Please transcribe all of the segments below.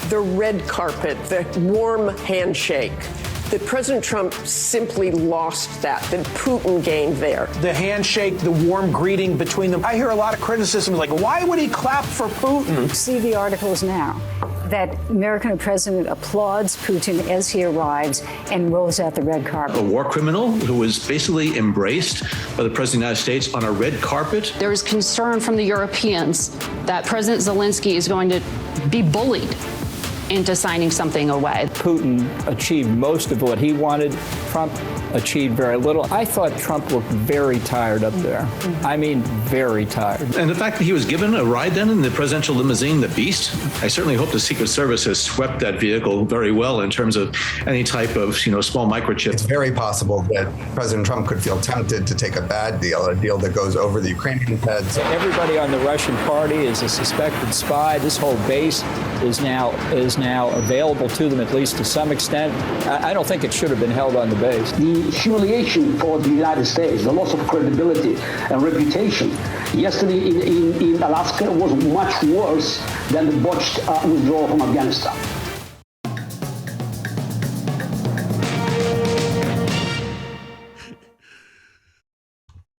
the red carpet, the warm handshake, that President Trump simply lost that Putin gained there. The handshake, the warm greeting between them. I hear a lot of criticism like, why would he clap for Putin? See the articles now that American president applauds Putin as he arrives and rolls out the red carpet. A war criminal who was basically embraced by the President of the United States on a red carpet. There is concern from the Europeans that President Zelenskyy is going to be bullied into signing something away. Putin achieved most of what he wanted. Trump achieved very little. I thought Trump looked very tired up there. I mean, very tired. And the fact that he was given a ride then in the presidential limousine, the Beast, I certainly hope the Secret Service has swept that vehicle very well in terms of any type of, small microchip. It's very possible that President Trump could feel tempted to take a bad deal, a deal that goes over the Ukrainian heads. Everybody on the Russian party is a suspected spy. This whole base is now available to them, at least to some extent. I don't think it should have been held on the base. The humiliation for the United States, the loss of credibility and reputation yesterday in Alaska was much worse than the botched withdrawal from Afghanistan.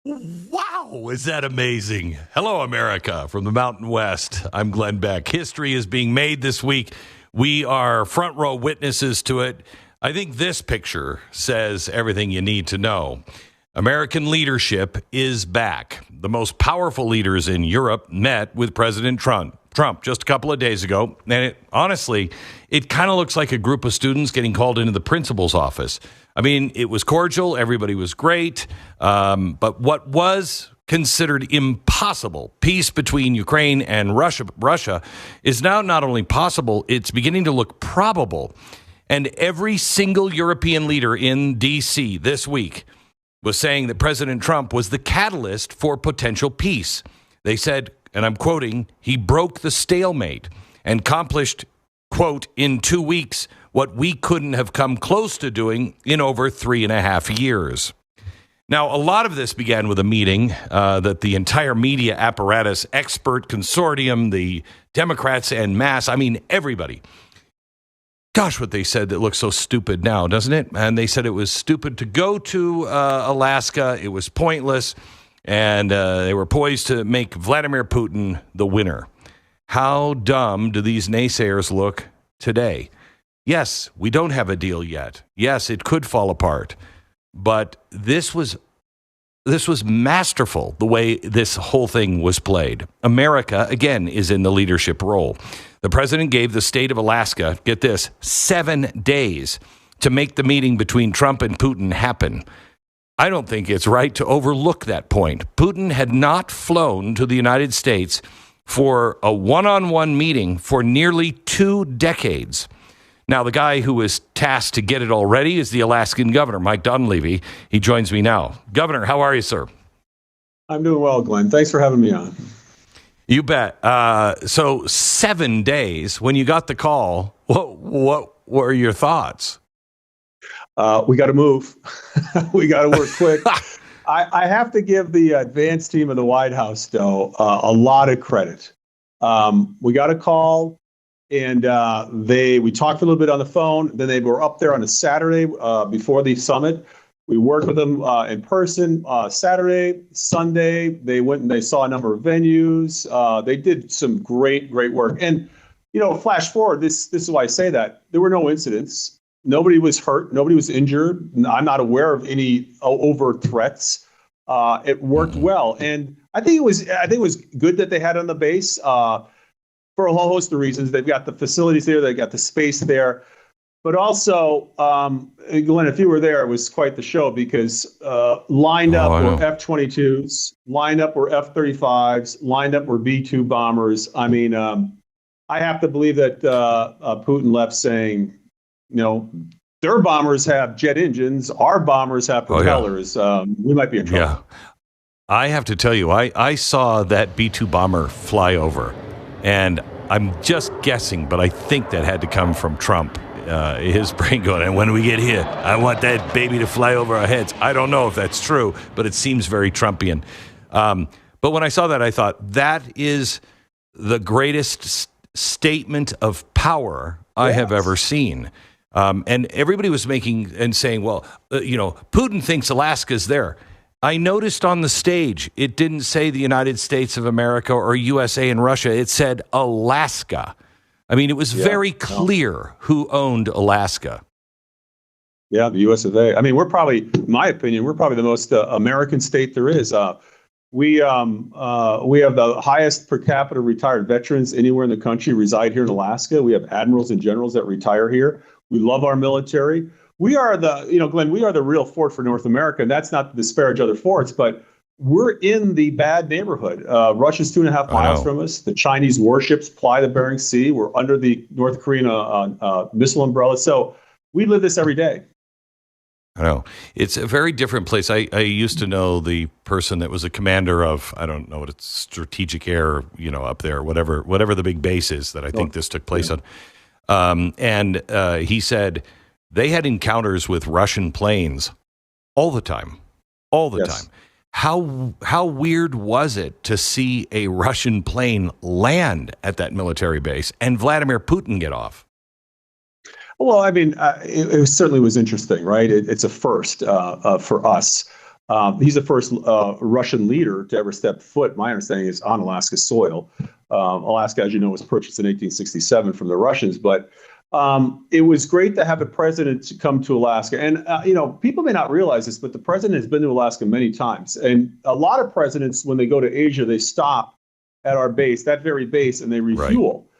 Wow, is that amazing? Hello, America, from the Mountain West. I'm Glenn Beck. History is being made this week. We are front row witnesses to it. I think this picture says everything you need to know. American leadership is back. The most powerful leaders in Europe met with President Trump just a couple of days ago. And honestly, it kind of looks like a group of students getting called into the principal's office. I mean, it was cordial. Everybody was great. But what was considered impossible, peace between Ukraine and Russia, is now not only possible, it's beginning to look probable. And every single European leader in D.C. this week was saying that President Trump was the catalyst for potential peace. They said, and I'm quoting, he broke the stalemate and accomplished, quote, in 2 weeks, what we couldn't have come close to doing in over 3.5 years. Now, a lot of this began with a meeting that the entire media apparatus, expert consortium, the Democrats en masse, I mean, everybody. Gosh, what they said that looks so stupid now, doesn't it? And they said it was stupid to go to Alaska. It was pointless. And they were poised to make Vladimir Putin the winner. How dumb do these naysayers look today? Yes, we don't have a deal yet. Yes, it could fall apart. But this was masterful, the way this whole thing was played. America, again, is in the leadership role. The president gave the state of Alaska, get this, 7 days to make the meeting between Trump and Putin happen. I don't think it's right to overlook that point. Putin had not flown to the United States for a one-on-one meeting for nearly 2 decades. Now, the guy who was tasked to get it all ready is the Alaskan governor, Mike Dunleavy. He joins me now. Governor, how are you, sir? I'm doing well, Glenn. Thanks for having me on. You bet. So 7 days, when you got the call, what were your thoughts? We got to move. We got to work quick. I have to give the advance team of the White House, though, a lot of credit. We got a call, and we talked a little bit on the phone. Then they were up there on a Saturday before the summit. We worked with them in person Saturday, Sunday. They went and they saw a number of venues. They did some great work. And, flash forward, this is why I say that. There were no incidents. Nobody was hurt. Nobody was injured. I'm not aware of any overt threats. It worked well. And I think it was good that they had it on the base for a whole host of reasons. They've got the facilities there. They've got the space there. But also, Glenn, if you were there, it was quite the show because lined up were F-22s, lined up were F-35s, lined up were B-2 bombers. I mean, I have to believe that Putin left saying, their bombers have jet engines, our bombers have propellers. We might be in trouble. Yeah. I have to tell you, I saw that B-2 bomber fly over, and I'm just guessing, but I think that had to come from Trump. His brain going, and when we get here, I want that baby to fly over our heads. I don't know if that's true, but it seems very Trumpian. But when I saw that, I thought, that is the greatest statement of power I have ever seen. And everybody was making and saying, well, Putin thinks Alaska's there. I noticed on the stage, it didn't say the United States of America or USA and Russia. It said Alaska. I mean, it was very clear who owned Alaska. Yeah, the US of A. I mean, we're probably, in my opinion, we're probably the most American state there is. We have the highest per capita retired veterans anywhere in the country reside here in Alaska. We have admirals and generals that retire here. We love our military. We are Glenn, we are the real fort for North America. And that's not to disparage other forts, but we're in the bad neighborhood. Russia's 2.5 miles from us. The Chinese warships ply the Bering Sea. We're under the North Korean missile umbrella. So we live this every day. I know. It's a very different place. I used to know the person that was a commander of, I don't know what it's, strategic air, up there, whatever the big base is that I think this took place on. And he said they had encounters with Russian planes all the time. How weird was it to see a Russian plane land at that military base and Vladimir Putin get off? Well, I mean, it certainly was interesting, right? It's a first for us. He's the first Russian leader to ever step foot, my understanding is, on Alaska soil. Alaska, as you know, was purchased in 1867 from the Russians. But it was great to have a president to come to Alaska. And, people may not realize this, but the president has been to Alaska many times. And a lot of presidents, when they go to Asia, they stop at our base, that very base, and they refuel. Right.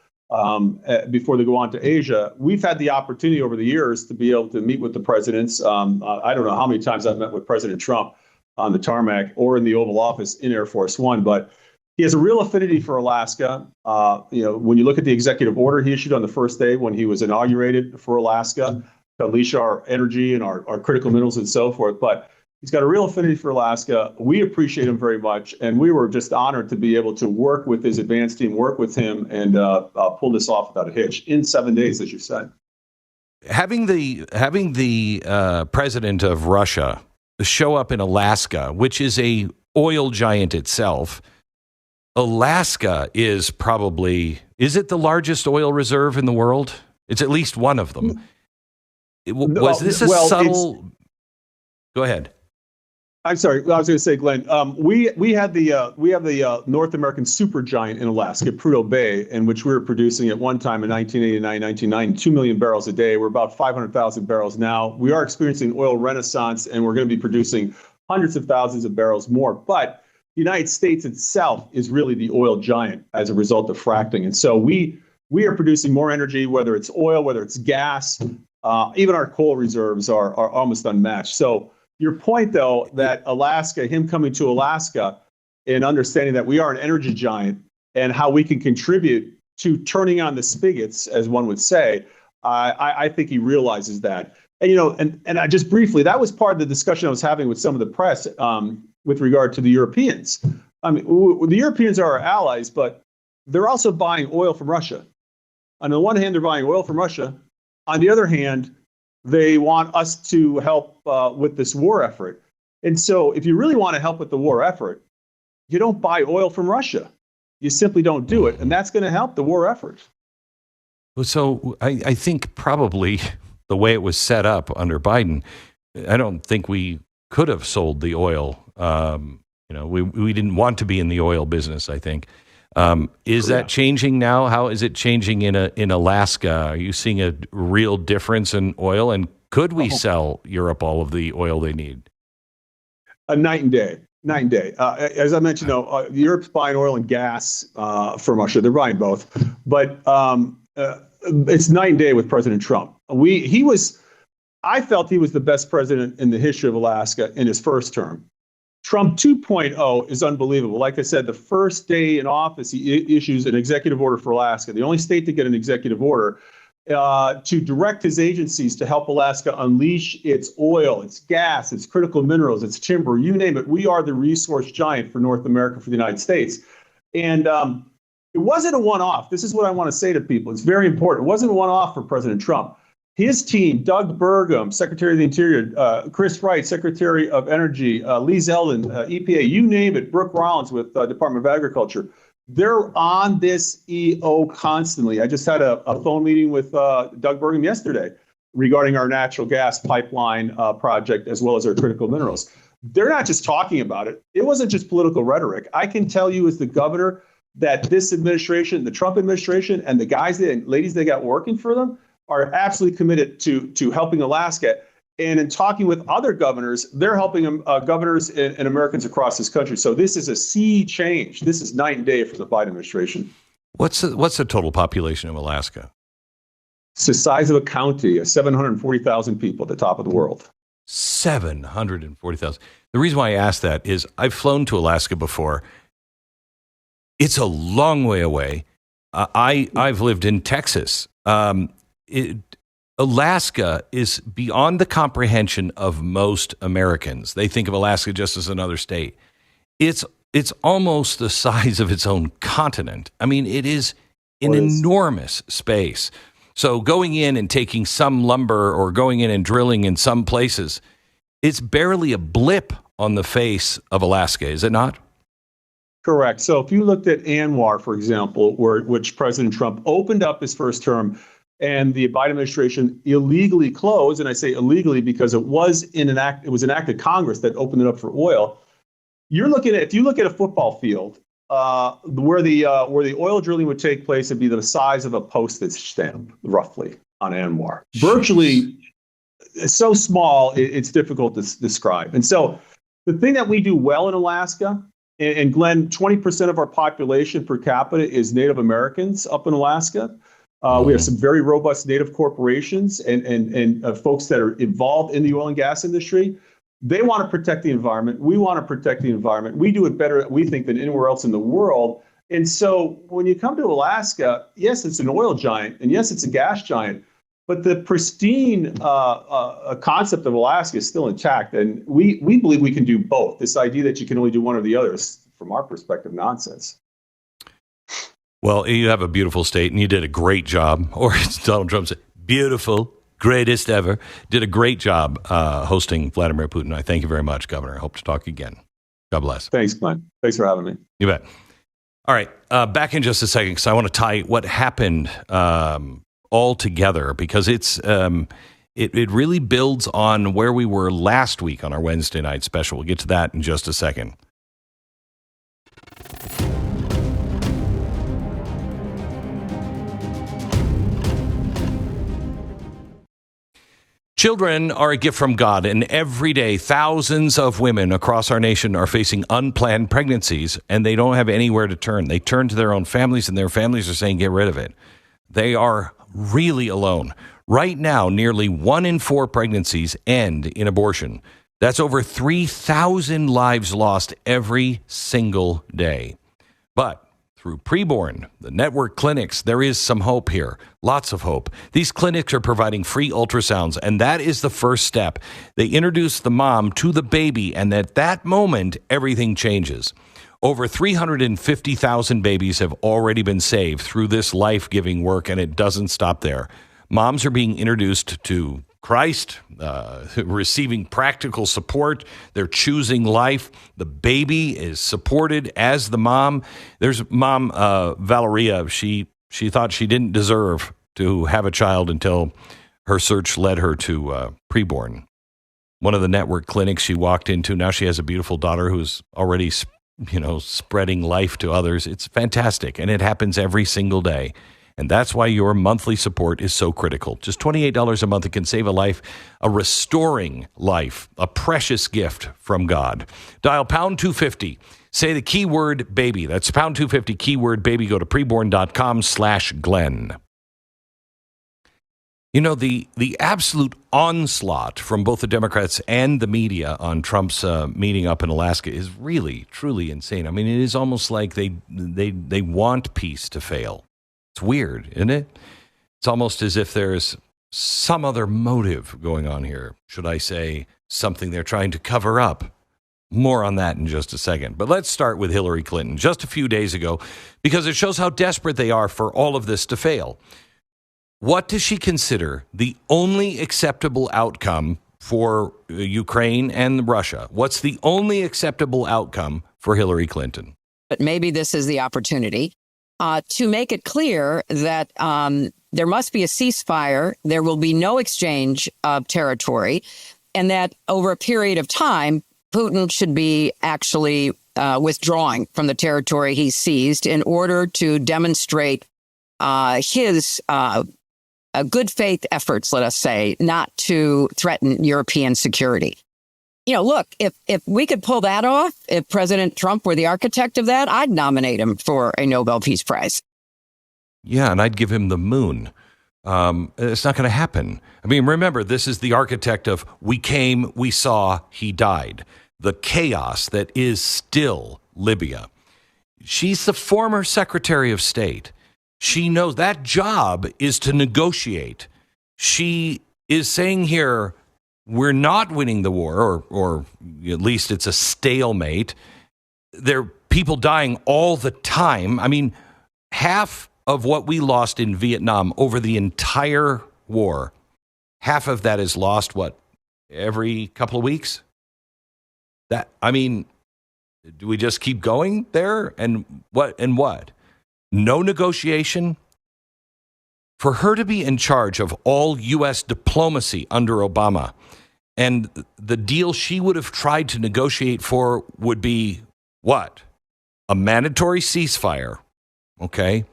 Before they go on to Asia. We've had the opportunity over the years to be able to meet with the presidents. I don't know how many times I've met with President Trump on the tarmac or in the Oval Office in Air Force One, but he has a real affinity for Alaska. When you look at the executive order he issued on the first day when he was inaugurated for Alaska to unleash our energy and our critical minerals and so forth, but he's got a real affinity for Alaska. We appreciate him very much, and we were just honored to be able to work with his advanced team, work with him, and pull this off without a hitch in 7 days, as you said. Having the president of Russia show up in Alaska, which is a oil giant itself, Alaska is it the largest oil reserve in the world? It's at least one of them. Was this a subtle? Go ahead. I'm sorry. I was going to say, Glenn, we have the North American supergiant in Alaska, Prudhoe Bay, in which we were producing at one time in 1989, 1990, 2 million barrels a day. We're about 500,000 barrels now. We are experiencing oil renaissance, and we're going to be producing hundreds of thousands of barrels more. But the United States itself is really the oil giant as a result of fracking. And so we are producing more energy, whether it's oil, whether it's gas, even our coal reserves are almost unmatched. So your point, though, that Alaska, him coming to Alaska and understanding that we are an energy giant and how we can contribute to turning on the spigots, as one would say, I think he realizes that. And and I just briefly, that was part of the discussion I was having with some of the press with regard to the Europeans. I mean, the Europeans are our allies, but they're also buying oil from Russia. On the one hand, they're buying oil from Russia. On the other hand, they want us to help with this war effort. And so if you really want to help with the war effort, you don't buy oil from Russia. You simply don't do it. And that's going to help the war effort. So I think probably the way it was set up under Biden, I don't think we could have sold the oil. We didn't want to be in the oil business, I think. Is that changing now? How is it changing in Alaska? Are you seeing a real difference in oil? And could we sell Europe all of the oil they need? Night and day. As I mentioned, Europe's buying oil and gas from Russia. They're buying both. But it's night and day with President Trump. I felt he was the best president in the history of Alaska in his first term. Trump 2.0 is unbelievable. Like I said, the first day in office, he issues an executive order for Alaska, the only state to get an executive order, to direct his agencies to help Alaska unleash its oil, its gas, its critical minerals, its timber, you name it. We are the resource giant for North America, for the United States. And it wasn't a one-off. This is what I want to say to people. It's very important. It wasn't a one-off for President Trump. His team, Doug Burgum, Secretary of the Interior, Chris Wright, Secretary of Energy, Lee Zeldin, EPA, you name it, Brooke Rollins with Department of Agriculture. They're on this EO constantly. I just had a phone meeting with Doug Burgum yesterday regarding our natural gas pipeline project, as well as our critical minerals. They're not just talking about it. It wasn't just political rhetoric. I can tell you as the governor that this administration, the Trump administration, and the guys and ladies they got working for them are absolutely committed to helping Alaska. And in talking with other governors, they're helping governors and Americans across this country. So this is a sea change. This is night and day for the Biden administration. What's the total population of Alaska? It's the size of a county, 740,000 people at the top of the world. 740,000. The reason why I ask that is I've flown to Alaska before. It's a long way away. I've lived in Texas. Alaska is beyond the comprehension of most Americans. They think of Alaska just as another state. It's almost the size of its own continent. I mean, it is an enormous space. So going in and taking some lumber or going in and drilling in some places, it's barely a blip on the face of Alaska, is it not? Correct. So if you looked at ANWR, for example, which President Trump opened up his first term, and the Biden administration illegally closed, and I say illegally because it was an act of Congress that opened it up for oil. If you look at a football field, where the oil drilling would take place, it'd be the size of a postage stamp, roughly, on ANWR. Virtually, it's so small, it's difficult to describe. And so the thing that we do well in Alaska, and Glenn, 20% of our population per capita is Native Americans up in Alaska. We have some very robust Native corporations and folks that are involved in the oil and gas industry. They want to protect the environment. We want to protect the environment. We do it better, we think, than anywhere else in the world. And so when you come to Alaska, yes, it's an oil giant, and yes, it's a gas giant, but the pristine concept of Alaska is still intact. And we believe we can do both. This idea that you can only do one or the other is, from our perspective, nonsense. Well, you have a beautiful state, and you did a great job. Or it's Donald Trump said, beautiful, greatest ever. Did a great job hosting Vladimir Putin. I thank you very much, Governor. I hope to talk again. God bless. Thanks, Glenn. Thanks for having me. You bet. All right, back in just a second, because I want to tie what happened all together, because it really builds on where we were last week on our Wednesday night special. We'll get to that in just a second. Children are a gift from God, and every day thousands of women across our nation are facing unplanned pregnancies, and they don't have anywhere to turn. They turn to their own families, and their families are saying, get rid of it. They are really alone. Right now, nearly 1 in 4 pregnancies end in abortion. That's over 3,000 lives lost every single day. But through Preborn, the network clinics, there is some hope here. Lots of hope. These clinics are providing free ultrasounds, and that is the first step. They introduce the mom to the baby, and at that moment, everything changes. Over 350,000 babies have already been saved through this life-giving work, and it doesn't stop there. Moms are being introduced to Christ, receiving practical support. They're choosing life. The baby is supported as the mom. There's mom, Valeria. She thought she didn't deserve to have a child until her search led her to Preborn. One of the network clinics she walked into, now she has a beautiful daughter who's already, spreading life to others. It's fantastic, and it happens every single day. And that's why your monthly support is so critical. Just $28 a month. It can save a life, a restoring life, a precious gift from God. Dial pound 250. Say the keyword baby. That's pound 250, keyword baby. Go to preborn.com/Glenn. You know, the absolute onslaught from both the Democrats and the media on Trump's meeting up in Alaska is really, truly insane. I mean, it is almost like they want peace to fail. It's weird, isn't it? It's almost as if there's some other motive going on here. Should I say something they're trying to cover up? More on that in just a second. But let's start with Hillary Clinton just a few days ago, because it shows how desperate they are for all of this to fail. What does she consider the only acceptable outcome for Ukraine and Russia? What's the only acceptable outcome for Hillary Clinton? but maybe this is the opportunity to make it clear that there must be a ceasefire, there will be no exchange of territory, and that over a period of time, Putin should be actually withdrawing from the territory he seized in order to demonstrate his good faith efforts, let us say, not to threaten European security. Look, if we could pull that off, if President Trump were the architect of that, I'd nominate him for a Nobel Peace Prize. Yeah, and I'd give him the moon. It's not going to happen. I mean, remember, this is the architect of we came, we saw, he died. The chaos that is still Libya. She's the former Secretary of State. She knows that job is to negotiate. She is saying here, we're not winning the war, or at least it's a stalemate. There are people dying all the time. I mean, half of what we lost in Vietnam over the entire war, half of that is lost, every couple of weeks? Do we just keep going there? And what? No negotiation? For her to be in charge of all U.S. diplomacy under Obama, and the deal she would have tried to negotiate for would be what? A mandatory ceasefire, okay?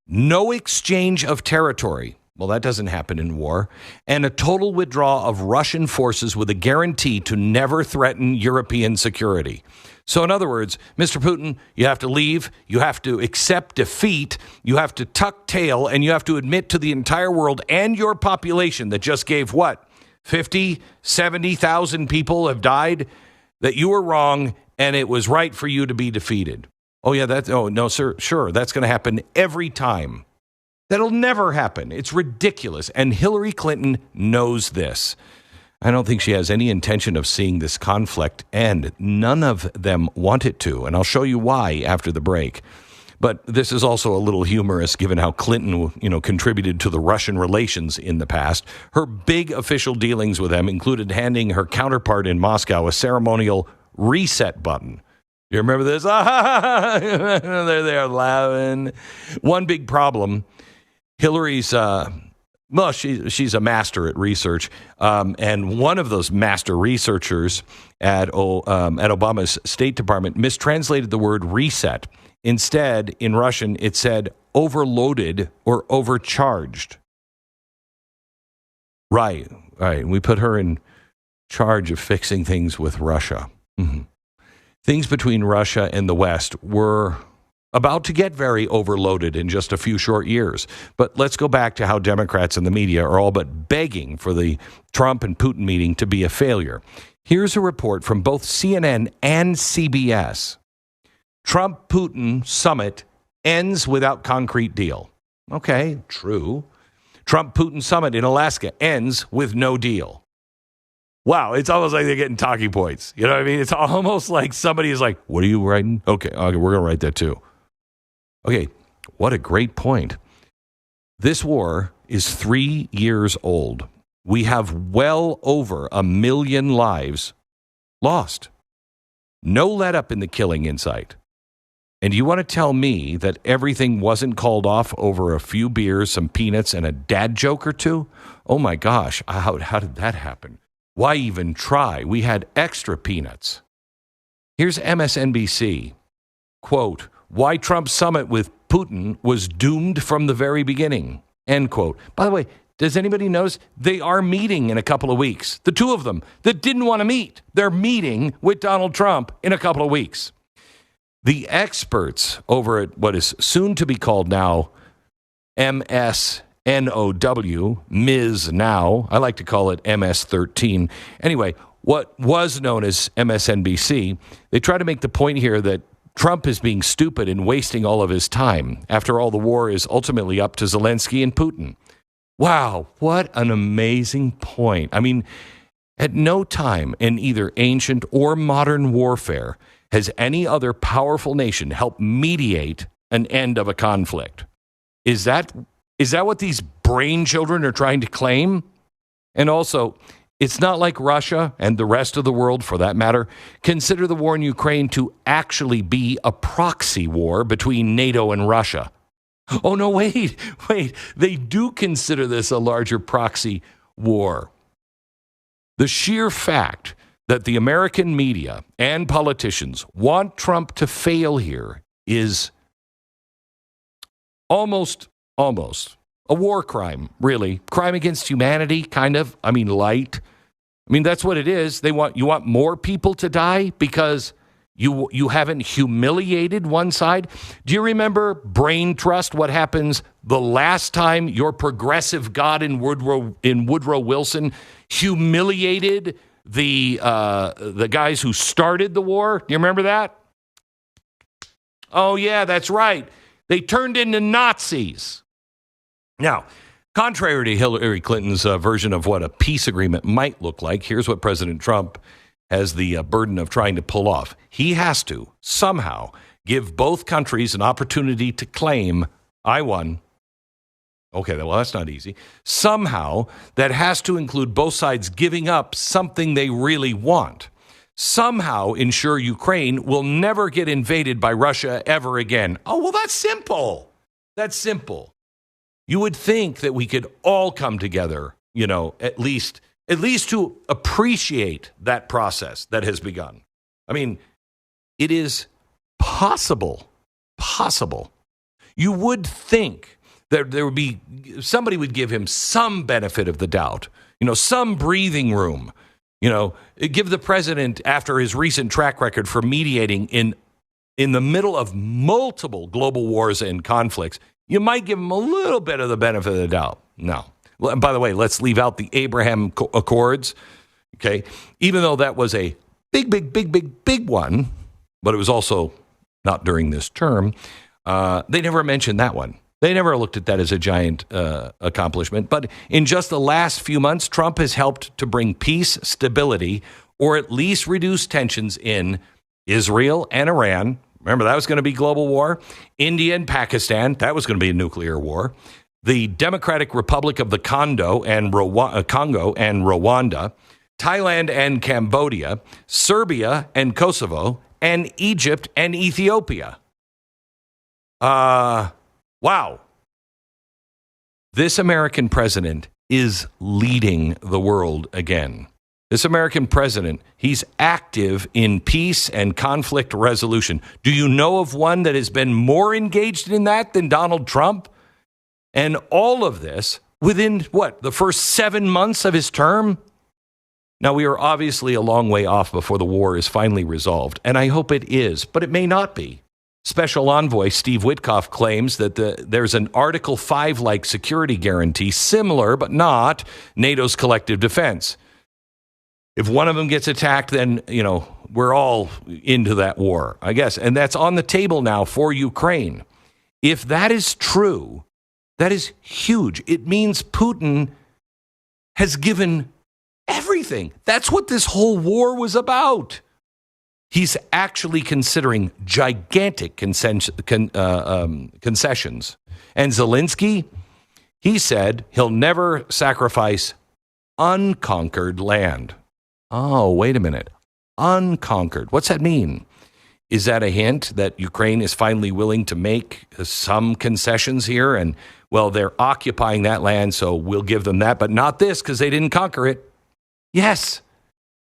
No exchange of territory. Well, that doesn't happen in war. And a total withdrawal of Russian forces with a guarantee to never threaten European security. So in other words, Mr. Putin, you have to leave, you have to accept defeat, you have to tuck tail, and you have to admit to the entire world and your population that just gave 50, 70,000 people have died, that you were wrong and it was right for you to be defeated. Oh, yeah, no, sir, sure, that's going to happen every time. That'll never happen. It's ridiculous. And Hillary Clinton knows this. I don't think she has any intention of seeing this conflict end. None of them want it to, and I'll show you why after the break. But this is also a little humorous given how Clinton, contributed to the Russian relations in the past. Her big official dealings with them included handing her counterpart in Moscow a ceremonial reset button. You remember this? They're there laughing. One big problem, Hillary's... she's a master at research, and one of those master researchers at Obama's State Department mistranslated the word reset. Instead, in Russian, it said overloaded or overcharged. Right. We put her in charge of fixing things with Russia. Mm-hmm. Things between Russia and the West were about to get very overloaded in just a few short years. But let's go back to how Democrats and the media are all but begging for the Trump and Putin meeting to be a failure. Here's a report from both CNN and CBS. Trump-Putin summit ends without concrete deal. Okay, true. Trump-Putin summit in Alaska ends with no deal. Wow, it's almost like they're getting talking points. You know what I mean? It's almost like somebody is like, what are you writing? Okay, we're going to write that too. Okay, what a great point. This war is 3 years old. We have well over 1 million lives lost. No let up in the killing in sight. And you want to tell me that everything wasn't called off over a few beers, some peanuts, and a dad joke or two? Oh my gosh, how did that happen? Why even try? We had extra peanuts. Here's MSNBC. Quote, why Trump's summit with Putin was doomed from the very beginning. End quote. By the way, does anybody notice they are meeting in a couple of weeks? The two of them that didn't want to meet, they're meeting with Donald Trump in a couple of weeks. The experts over at what is soon to be called now MSNOW, Ms. Now, I like to call it MS-13. Anyway, what was known as MSNBC, they try to make the point here that Trump is being stupid and wasting all of his time. After all, the war is ultimately up to Zelenskyy and Putin. Wow, what an amazing point. I mean, at no time in either ancient or modern warfare has any other powerful nation helped mediate an end of a conflict. Is that what these brain children are trying to claim? And also, It's not like Russia and the rest of the world, for that matter, consider the war in Ukraine to actually be a proxy war between NATO and Russia. Oh, no, wait. They do consider this a larger proxy war. The sheer fact that the American media and politicians want Trump to fail here is almost a war crime, really. Crime against humanity, kind of. I mean, light. I mean, that's what it is. You want more people to die because you haven't humiliated one side? Do you remember brain trust, what happens the last time your progressive god in Woodrow Wilson humiliated the guys who started the war? Do you remember that? Oh, yeah, that's right. They turned into Nazis. Now, contrary to Hillary Clinton's version of what a peace agreement might look like, here's what President Trump has the burden of trying to pull off. He has to somehow give both countries an opportunity to claim, I won. Okay, well, that's not easy. Somehow, that has to include both sides giving up something they really want. Somehow ensure Ukraine will never get invaded by Russia ever again. Oh, well, that's simple. That's simple. You would think that we could all come together, at least to appreciate that process that has begun. I mean, it is possible. You would think that there would be, somebody would give him some benefit of the doubt, some breathing room, give the president, after his recent track record for mediating in the middle of multiple global wars and conflicts, you might give him a little bit of the benefit of the doubt. No. By the way, let's leave out the Abraham Accords, okay? Even though that was a big one, but it was also not during this term, they never mentioned that one. They never looked at that as a giant accomplishment. But in just the last few months, Trump has helped to bring peace, stability, or at least reduce tensions in Israel and Iran. Remember, that was going to be global war. India and Pakistan, that was going to be a nuclear war. The Democratic Republic of the Congo and Rwanda, Thailand and Cambodia, Serbia and Kosovo, and Egypt and Ethiopia. Wow. This American president is leading the world again. This American president, he's active in peace and conflict resolution. Do you know of one that has been more engaged in that than Donald Trump? And all of this within, the first 7 months of his term? Now, we are obviously a long way off before the war is finally resolved, and I hope it is, but it may not be. Special Envoy Steve Witkoff claims that there's an Article 5-like security guarantee, similar but not NATO's collective defense. If one of them gets attacked, then, we're all into that war, I guess. And that's on the table now for Ukraine. If that is true, that is huge. It means Putin has given everything. That's what this whole war was about. He's actually considering gigantic concessions. And Zelenskyy, he said he'll never sacrifice unconquered land. Oh, wait a minute. Unconquered. What's that mean? Is that a hint that Ukraine is finally willing to make some concessions here? And, they're occupying that land, so we'll give them that, but not this because they didn't conquer it. Yes.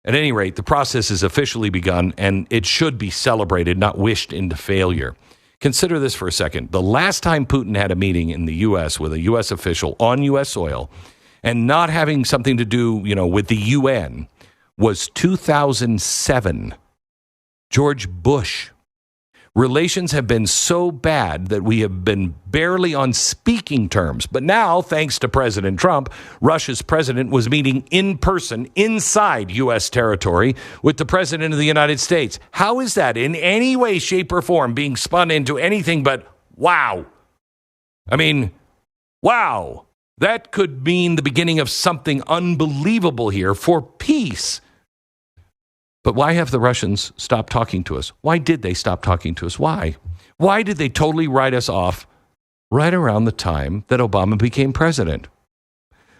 At any rate, the process has officially begun, and it should be celebrated, not wished into failure. Consider this for a second. The last time Putin had a meeting in the U.S. with a U.S. official on U.S. soil and not having something to do, with the UN was 2007. George Bush. Relations have been so bad that we have been barely on speaking terms. But now, thanks to President Trump, Russia's president was meeting in person inside U.S. territory with the president of the United States. How is that in any way, shape, or form being spun into anything but wow? I mean, wow. That could mean the beginning of something unbelievable here for peace. But why have the Russians stopped talking to us? Why did they stop talking to us? Why? Why did they totally write us off right around the time that Obama became president?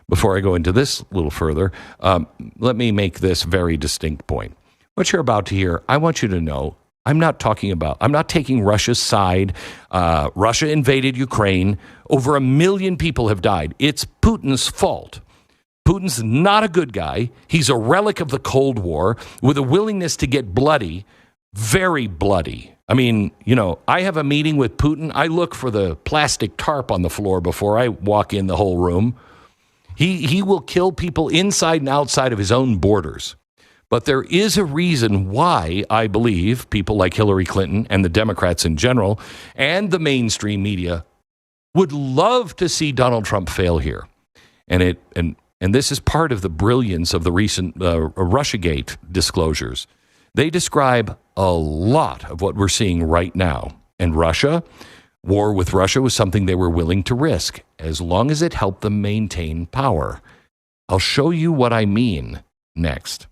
before I go into this a little further, let me make this very distinct point. What you're about to hear, I want you to know, I'm not taking Russia's side. Russia invaded Ukraine. Over 1 million people have died. It's Putin's fault. Putin's not a good guy. He's a relic of the Cold War with a willingness to get bloody, very bloody. I mean, I have a meeting with Putin. I look for the plastic tarp on the floor before I walk in the whole room. He will kill people inside and outside of his own borders. But there is a reason why I believe people like Hillary Clinton and the Democrats in general and the mainstream media would love to see Donald Trump fail here. And this is part of the brilliance of the recent Russiagate disclosures. They describe a lot of what we're seeing right now. And war with Russia was something they were willing to risk, as long as it helped them maintain power. I'll show you what I mean next.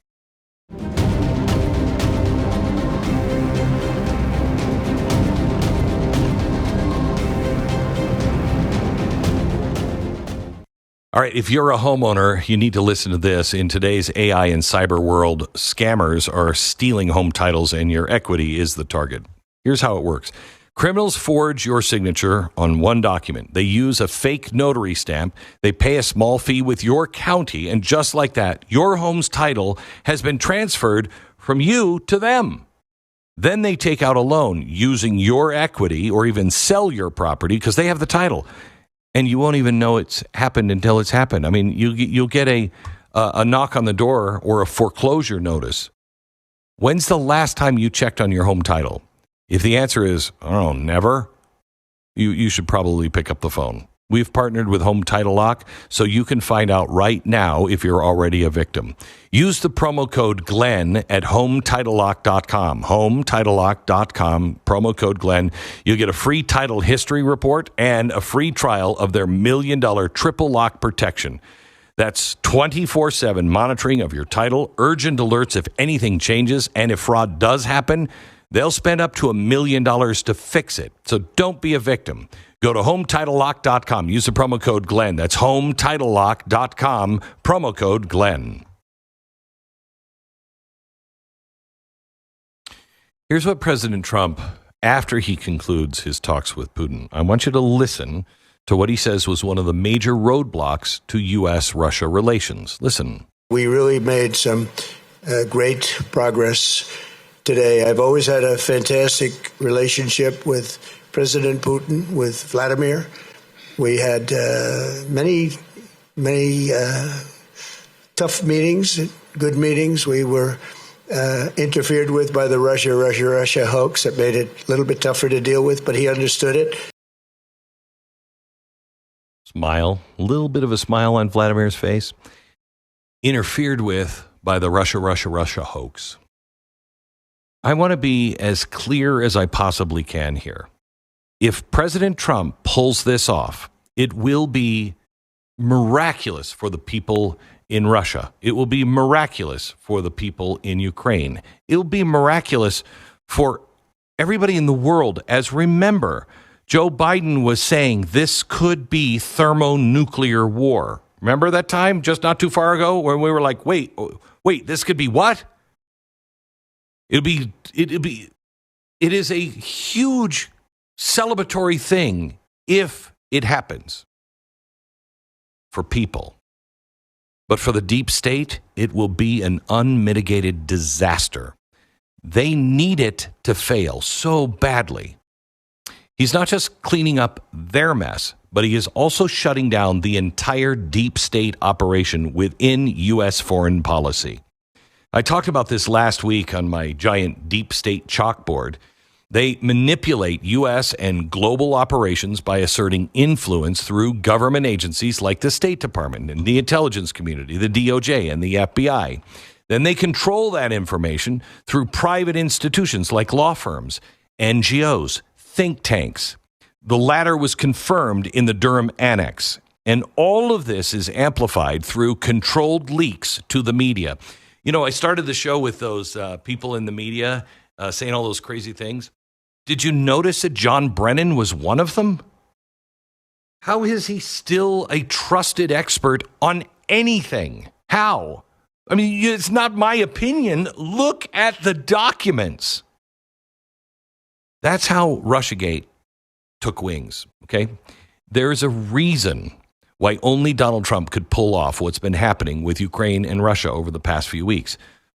All right, if you're a homeowner, you need to listen to this. In today's AI and cyber world, scammers are stealing home titles and your equity is the target. Here's how it works. Criminals forge your signature on one document. They use a fake notary stamp. They pay a small fee with your county, and just like that, your home's title has been transferred from you to them. Then they take out a loan using your equity or even sell your property because they have the title. And you won't even know it's happened until it's happened. I mean, you'll get a knock on the door or a foreclosure notice. When's the last time you checked on your home title? If the answer is, never, you should probably pick up the phone. We've partnered with Home Title Lock so you can find out right now if you're already a victim. Use the promo code GLENN at HomeTitleLock.com. HomeTitleLock.com, promo code GLENN. You'll get a free title history report and a free trial of their $1 million triple lock protection. That's 24/7 monitoring of your title, urgent alerts if anything changes, and if fraud does happen, they'll spend up to $1 million to fix it. So don't be a victim. Go to HomeTitleLock.com. Use the promo code GLENN. That's HomeTitleLock.com, promo code GLENN. Here's what President Trump, after he concludes his talks with Putin, I want you to listen to what he says was one of the major roadblocks to U.S. Russia relations. Listen. We really made some great progress today. I've always had a fantastic relationship with President Putin, with Vladimir. We had many tough meetings, good meetings. We were interfered with by the Russia hoax that made it a little bit tougher to deal with, but he understood it. Smile, a little bit of a smile on Vladimir's face. Interfered with by the Russia hoax. I want to be as clear as I possibly can here. If President Trump pulls this off, it will be miraculous for the people in Russia. It will be miraculous for the people in Ukraine. It will be miraculous for everybody in the world. As remember, Joe Biden was saying this could be thermonuclear war. Remember that time just not too far ago when we were like, wait, this could be what? It is a huge celebratory thing if it happens for people. But for the deep state, it will be an unmitigated disaster. They need it to fail so badly. He's not just cleaning up their mess, but he is also shutting down the entire deep state operation within U.S. foreign policy. I talked about this last week on my giant deep state chalkboard. They manipulate U.S. and global operations by asserting influence through government agencies like the State Department and the intelligence community, the DOJ and the FBI. Then they control that information through private institutions like law firms, NGOs, think tanks. The latter was confirmed in the Durham Annex. And all of this is amplified through controlled leaks to the media. You know, I started the show with those people in the media saying all those crazy things. Did you notice that John Brennan was one of them? How is he still a trusted expert on anything? How? I mean, it's not my opinion. Look at the documents. That's how Russiagate took wings, okay? There's a reason why only Donald Trump could pull off what's been happening with Ukraine and Russia over the past few weeks.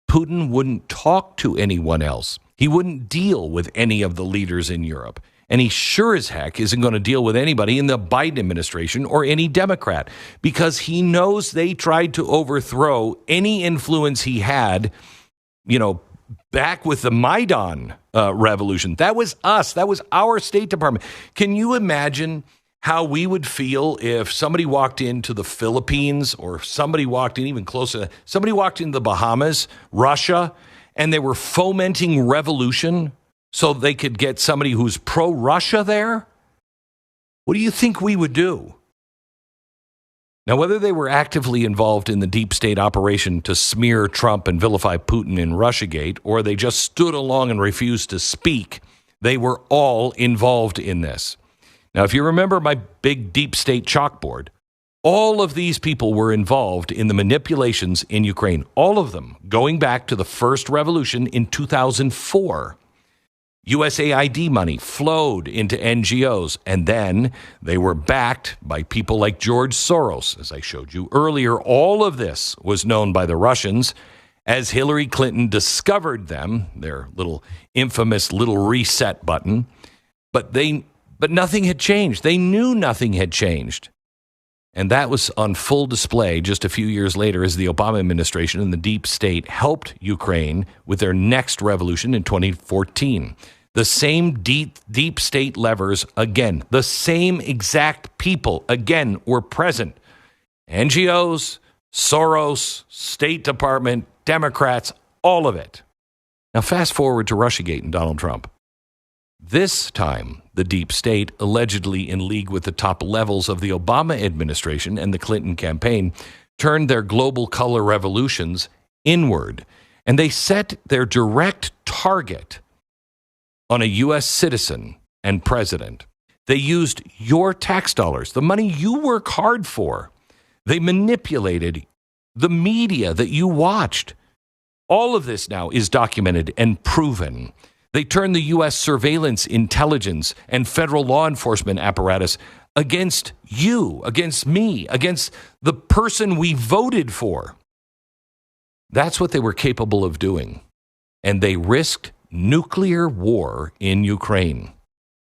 Putin wouldn't talk to anyone else. He wouldn't deal with any of the leaders in Europe. And he sure as heck isn't going to deal with anybody in the Biden administration or any Democrat, because he knows they tried to overthrow any influence he had, back with the Maidan revolution. That was us. That was our State Department. Can you imagine how we would feel if somebody walked into the Philippines, or somebody walked in even closer, somebody walked into the Bahamas, Russia, and they were fomenting revolution so they could get somebody who's pro-Russia there? What do you think we would do? Now, whether they were actively involved in the deep state operation to smear Trump and vilify Putin in Russiagate, or they just stood along and refused to speak, they were all involved in this. Now, if you remember my big deep state chalkboard, all of these people were involved in the manipulations in Ukraine, all of them, going back to the first revolution in 2004. USAID money flowed into NGOs, and then they were backed by people like George Soros. As I showed you earlier, all of this was known by the Russians as Hillary Clinton discovered them, their little infamous little reset button, but nothing had changed. They knew nothing had changed. And that was on full display just a few years later as the Obama administration and the deep state helped Ukraine with their next revolution in 2014. The same deep state levers, again, the same exact people, again, were present. NGOs, Soros, State Department, Democrats, all of it. Now, fast forward to Russiagate and Donald Trump. This time, the deep state, allegedly in league with the top levels of the Obama administration and the Clinton campaign, turned their global color revolutions inward, and they set their direct target on a U.S. citizen and president. They used your tax dollars, the money you work hard for. They manipulated the media that you watched. All of this now is documented and proven. They turned the U.S. surveillance, intelligence, and federal law enforcement apparatus against you, against me, against the person we voted for. That's what they were capable of doing. And they risked nuclear war in Ukraine.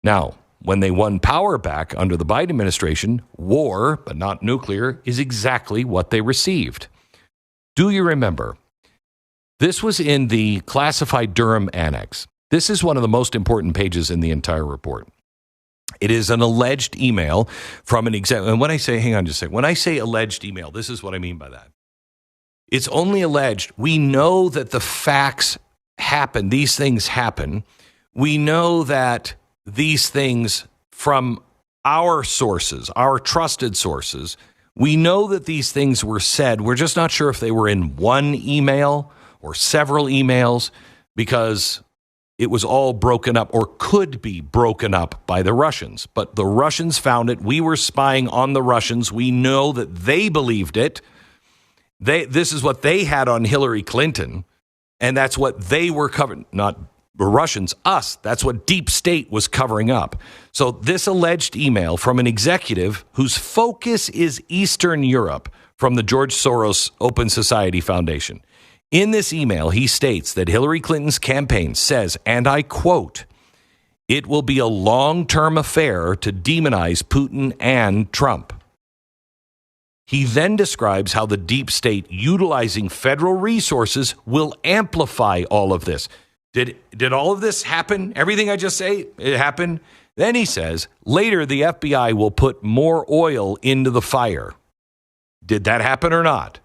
Now, when they won power back under the Biden administration, war, but not nuclear, is exactly what they received. Do you remember? This was in the classified Durham Annex. This is one of the most important pages in the entire report. It is an alleged email from an executive. And when I say, hang on just a second, when I say alleged email, this is what I mean by that. It's only alleged. We know that the facts happen. These things happen. We know that these things from our sources, our trusted sources, we know that these things were said. We're just not sure if they were in one email or several emails, because it was all broken up, or could be broken up, by the Russians. But the Russians found it. We were spying on the Russians. We know that they believed it. This is what they had on Hillary Clinton. And that's what they were covering, not the Russians, us. That's what deep state was covering up. So this alleged email from an executive whose focus is Eastern Europe, from the George Soros Open Society Foundation. In this email, he states that Hillary Clinton's campaign says, and I quote, "It will be a long-term affair to demonize Putin and Trump." He then describes how the deep state, utilizing federal resources, will amplify all of this. Did all of this happen? Everything I just say, it happened? Then he says, later the FBI will put more oil into the fire. Did that happen or not?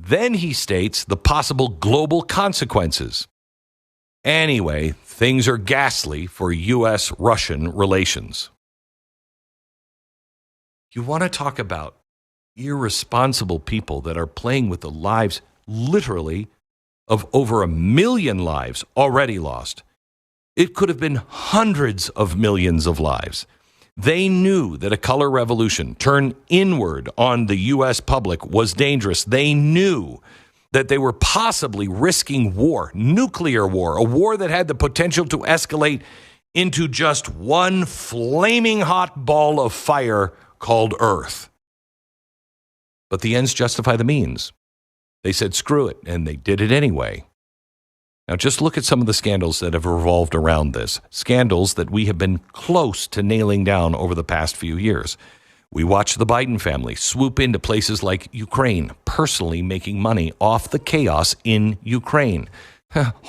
Then he states the possible global consequences. Anyway, things are ghastly for U.S.-Russian relations. You want to talk about irresponsible people that are playing with the lives, literally, of over 1 million lives already lost. It could have been hundreds of millions of lives. They knew that a color revolution turned inward on the U.S. public was dangerous. They knew that they were possibly risking war, nuclear war, a war that had the potential to escalate into just one flaming hot ball of fire called Earth. But the ends justify the means. They said, screw it, and they did it anyway. Now, just look at some of the scandals that have revolved around this. Scandals that we have been close to nailing down over the past few years. We watched the Biden family swoop into places like Ukraine, personally making money off the chaos in Ukraine.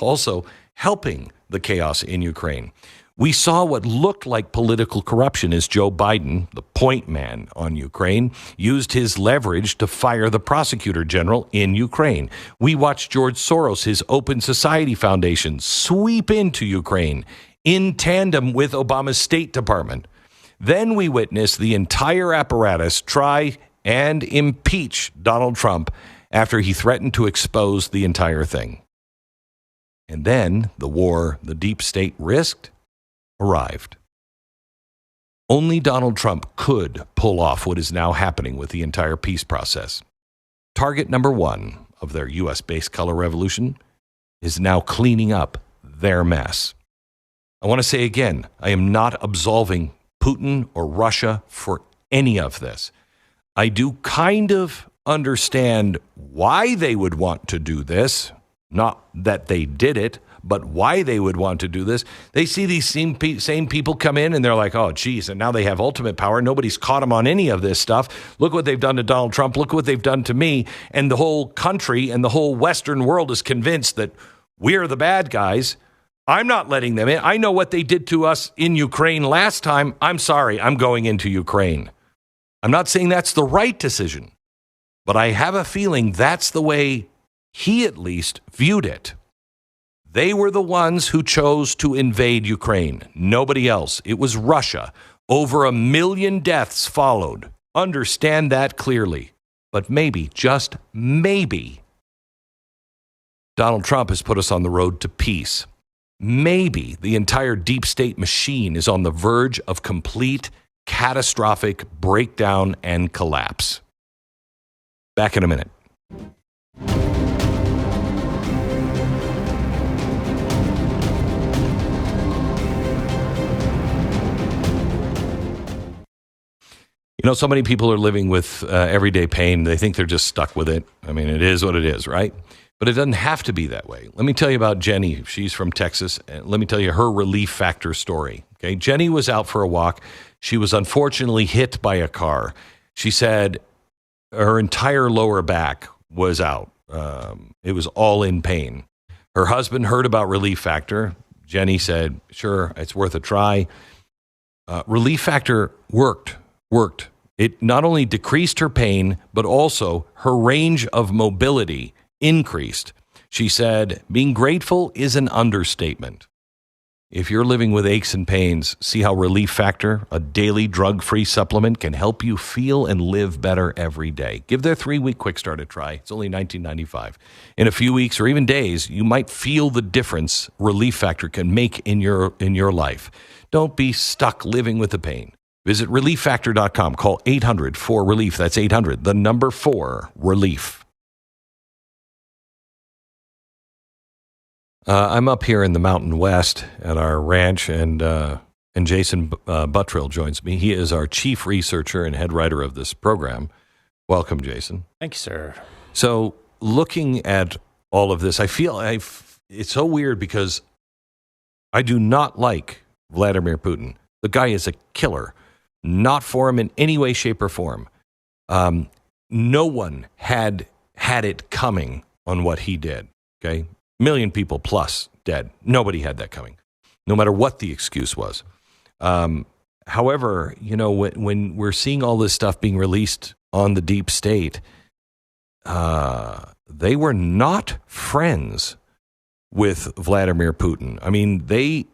Also, helping the chaos in Ukraine. We saw what looked like political corruption as Joe Biden, the point man on Ukraine, used his leverage to fire the prosecutor general in Ukraine. We watched George Soros, his Open Society Foundation, sweep into Ukraine in tandem with Obama's State Department. Then we witnessed the entire apparatus try and impeach Donald Trump after he threatened to expose the entire thing. And then the war the deep state risked arrived. Only Donald Trump could pull off what is now happening with the entire peace process. Target number one of their U.S.-based color revolution is now cleaning up their mess. I want to say again, I am not absolving Putin or Russia for any of this. I do kind of understand why they would want to do this, not that they did it, but why they would want to do this. They see these same people come in and they're like, oh, geez, and now they have ultimate power. Nobody's caught them on any of this stuff. Look what they've done to Donald Trump. Look what they've done to me. And the whole country and the whole Western world is convinced that we're the bad guys. I'm not letting them in. I know what they did to us in Ukraine last time. I'm sorry, I'm going into Ukraine. I'm not saying that's the right decision, but I have a feeling that's the way he at least viewed it. They were the ones who chose to invade Ukraine. Nobody else. It was Russia. Over 1 million deaths followed. Understand that clearly. But maybe, just maybe, Donald Trump has put us on the road to peace. Maybe the entire deep state machine is on the verge of complete, catastrophic breakdown and collapse. Back in a minute. You know, so many people are living with everyday pain. They think they're just stuck with it. I mean, it is what it is, right? But it doesn't have to be that way. Let me tell you about Jenny. She's from Texas. Let me tell you her relief factor story. Okay, Jenny was out for a walk. She was unfortunately hit by a car. She said her entire lower back was out. It was all in pain. Her husband heard about Relief Factor. Jenny said, sure, it's worth a try. Relief Factor worked. It not only decreased her pain, but also her range of mobility increased. She said, being grateful is an understatement. If you're living with aches and pains, see how Relief Factor, a daily drug-free supplement, can help you feel and live better every day. Give their 3-week quick start a try. It's only $19.95. In a few weeks or even days, you might feel the difference Relief Factor can make in your life. Don't be stuck living with the pain. Visit relieffactor.com. Call 800-4RELIEF. That's 800, the number 4, RELIEF. I'm up here in the Mountain West at our ranch, and Jason Buttrill joins me. He is our chief researcher and head writer of this program. Welcome, Jason. Thank you, sir. So looking at all of this, I feel it's so weird because I do not like Vladimir Putin. The guy is a killer. Not for him in any way, shape, or form. No one had it coming on what he did. Okay, 1 million people plus dead. Nobody had that coming, no matter what the excuse was. However, you know, when we're seeing all this stuff being released on the deep state, they were not friends with Vladimir Putin. I mean, they'd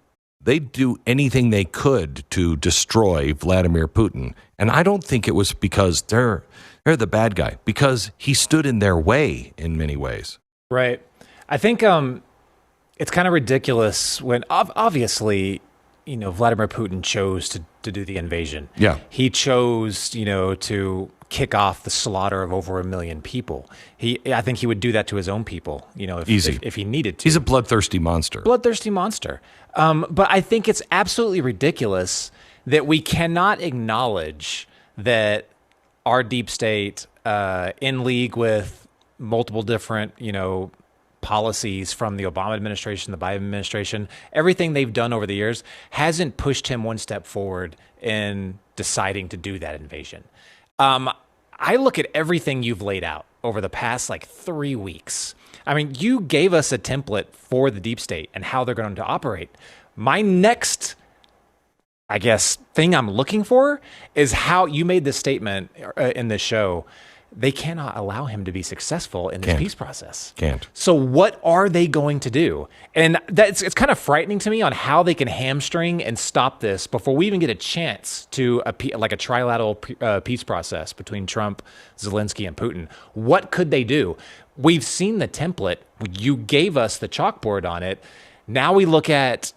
do anything they could to destroy Vladimir Putin. And I don't think it was because they're the bad guy, because he stood in their way in many ways. Right. I think it's kind of ridiculous when obviously Vladimir Putin chose to do the invasion. Yeah. He chose, to kick off the slaughter of over 1 million people. I think he would do that to his own people, if he needed to. He's a bloodthirsty monster. Bloodthirsty monster. But I think it's absolutely ridiculous that we cannot acknowledge that our deep state, in league with multiple different, policies from the Obama administration, the Biden administration, everything they've done over the years hasn't pushed him one step forward in deciding to do that invasion. I look at everything you've laid out over the past 3 weeks. I mean, you gave us a template for the deep state and how they're going to operate. My next, thing I'm looking for is how you made this statement in this show. They cannot allow him to be successful in this peace process. Can't. So what are they going to do? And it's kind of frightening to me on how they can hamstring and stop this before we even get a chance to a trilateral peace process between Trump, Zelenskyy, and Putin. What could they do? We've seen the template. You gave us the chalkboard on it. Now we look at,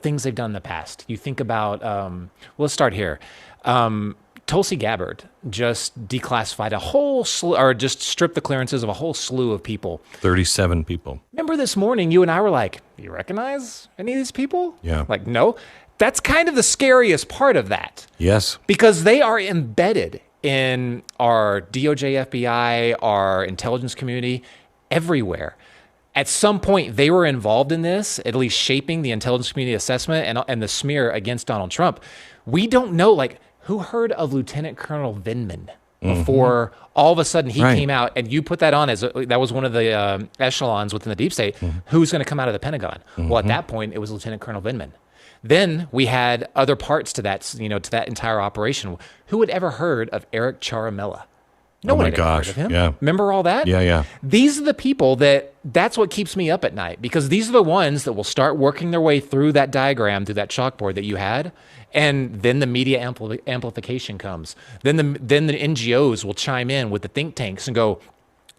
things they've done in the past. You think about, let's start here. Tulsi Gabbard just declassified a whole slew, or just stripped the clearances of a whole slew of people. 37 people. Remember this morning, you and I were like, you recognize any of these people? Yeah. Like, no. That's kind of the scariest part of that. Yes. Because they are embedded in our DOJ, FBI, our intelligence community, everywhere. At some point, they were involved in this, at least shaping the intelligence community assessment and the smear against Donald Trump. We don't know, who heard of Lieutenant Colonel Vindman before all of a sudden he came out, and you put that on as that was one of the echelons within the deep state. Who's going to come out of the Pentagon? Well, at that point, it was Lieutenant Colonel Vindman. Then we had other parts to that, to that entire operation. Who had ever heard of Eric Charamella? No one had ever heard of him. Yeah. Remember all that? Yeah. These are the people that's what keeps me up at night, because these are the ones that will start working their way through that diagram, through that chalkboard that you had. And then the media amplification comes. Then the NGOs will chime in with the think tanks and go,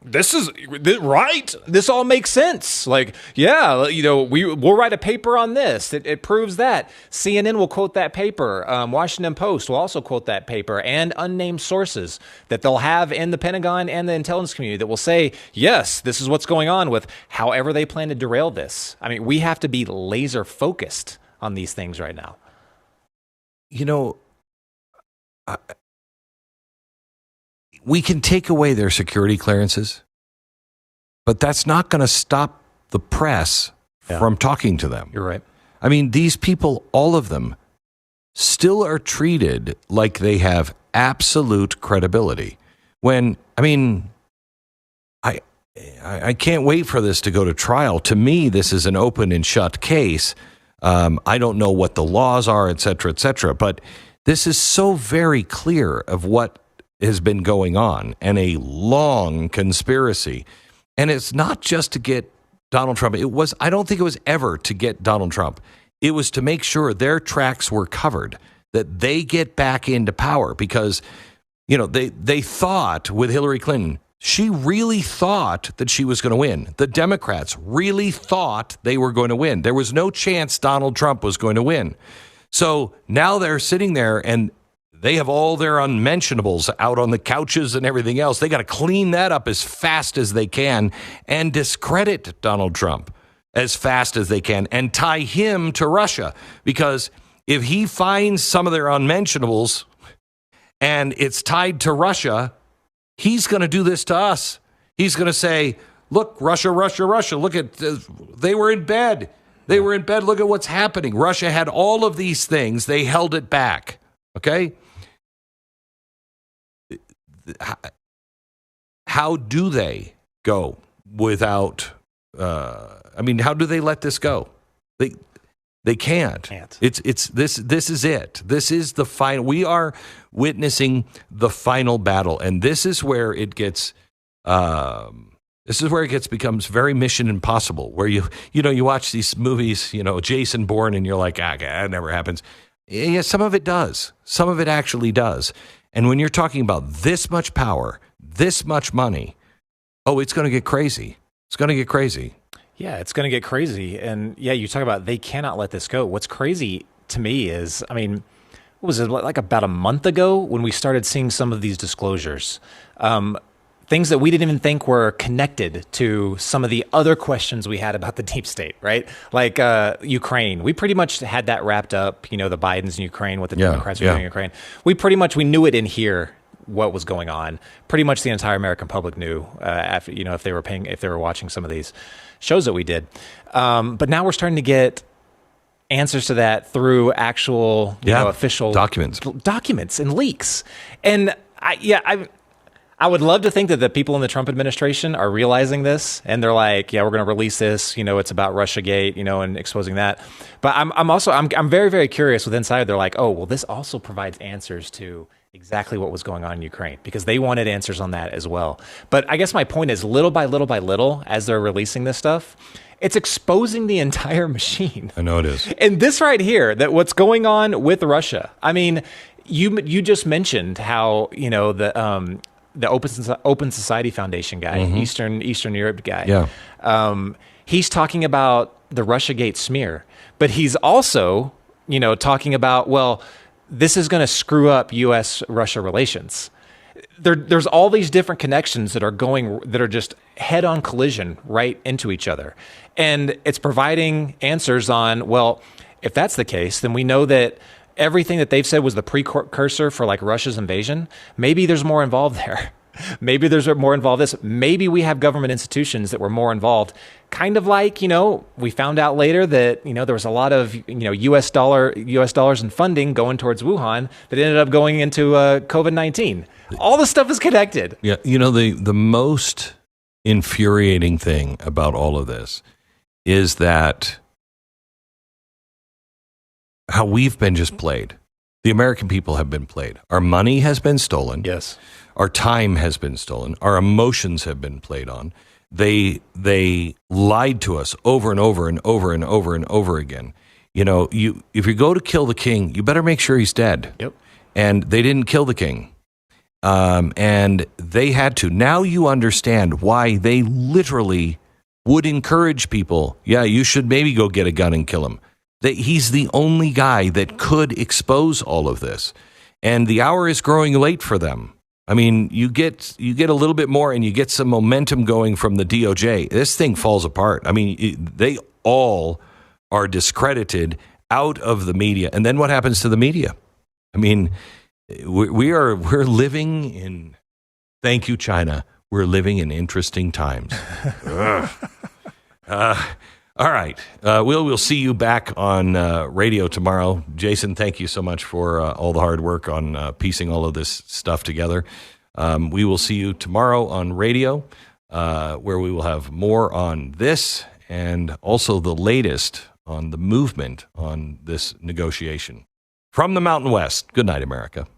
this is right. This all makes sense. We'll write a paper on this. It proves that. CNN will quote that paper. Washington Post will also quote that paper, and unnamed sources that they'll have in the Pentagon and the intelligence community that will say, yes, this is what's going on with however they plan to derail this. I mean, we have to be laser focused on these things right now. We can take away their security clearances, but that's not going to stop the press from talking to them. You're right. I mean, these people, all of them, still are treated like they have absolute credibility. When, I can't wait for this to go to trial. To me, this is an open and shut case. I don't know what the laws are, et cetera, but this is so very clear of what has been going on, and a long conspiracy. And it's not just to get Donald Trump. I don't think it was ever to get Donald Trump. It was to make sure their tracks were covered, that they get back into power, because, they thought with Hillary Clinton, she really thought that she was going to win. The Democrats really thought they were going to win. There was no chance Donald Trump was going to win. So now they're sitting there and they have all their unmentionables out on the couches and everything else. They got to clean that up as fast as they can and discredit Donald Trump as fast as they can and tie him to Russia. Because if he finds some of their unmentionables and it's tied to Russia, he's going to do this to us. He's going to say, look, Russia, look at, they were in bed. Look at what's happening. Russia had all of these things. They held it back. Okay? How do they go without, how do they let this go? They can't. This is it. This is the final. We are witnessing the final battle, and this is where it gets. Becomes very Mission Impossible. Where you watch these movies, Jason Bourne, and you're like, that never happens. Yeah, some of it does. Some of it actually does. And when you're talking about this much power, this much money, it's going to get crazy. It's going to get crazy. Yeah, it's going to get crazy. And yeah, you talk about they cannot let this go. What's crazy to me is, I mean, what was it, like about a month ago when we started seeing some of these disclosures? Things that we didn't even think were connected to some of the other questions we had about the deep state, right? Like Ukraine. We pretty much had that wrapped up, the Bidens in Ukraine, what the Democrats were doing in Ukraine. We knew it in here, what was going on. Pretty much the entire American public knew after, if they were watching some of these shows that we did. But now we're starting to get answers to that through actual, official documents and leaks. And I would love to think that the people in the Trump administration are realizing this, and they're like, "Yeah, we're going to release this. It's about RussiaGate, and exposing that." But I'm very, very curious. With Inside, they're like, "Oh, well, this also provides answers to exactly what was going on in Ukraine," because they wanted answers on that as well. But I guess my point is, little by little by little, as they're releasing this stuff, it's exposing the entire machine. I know it is. And this right here, that what's going on with Russia. I mean, you just mentioned how the Open Society Foundation guy, Eastern Europe guy. Yeah. He's talking about the RussiaGate smear, but he's also, talking about, well, this is going to screw up U.S. Russia relations. There's all these different connections that are just head-on collision right into each other. And it's providing answers on, well, if that's the case, then we know that everything that they've said was the precursor for like Russia's invasion. Maybe there's more involved there. Maybe there's more involved this. Maybe we have government institutions that were more involved. Kind of like, we found out later that, there was a lot of, US dollars and funding going towards Wuhan that ended up going into COVID-19. All this stuff is connected. Yeah. The most infuriating thing about all of this is that how we've been just played. The American people have been played. Our money has been stolen. Yes. Our time has been stolen. Our emotions have been played on. They lied to us over and over and over and over and over again. If you go to kill the king, you better make sure he's dead. Yep. And they didn't kill the king. And they had to. Now you understand why they literally would encourage people. Yeah, you should maybe go get a gun and kill him. He's the only guy that could expose all of this. And the hour is growing late for them. I mean, you get a little bit more and you get some momentum going from the DOJ. This thing falls apart. I mean, they all are discredited out of the media. And then what happens to the media? I mean, we're living in, thank you, China. We're living in interesting times. All right. We'll see you back on radio tomorrow. Jason, thank you so much for all the hard work on piecing all of this stuff together. We will see you tomorrow on radio, where we will have more on this and also the latest on the movement on this negotiation. From the Mountain West, good night, America.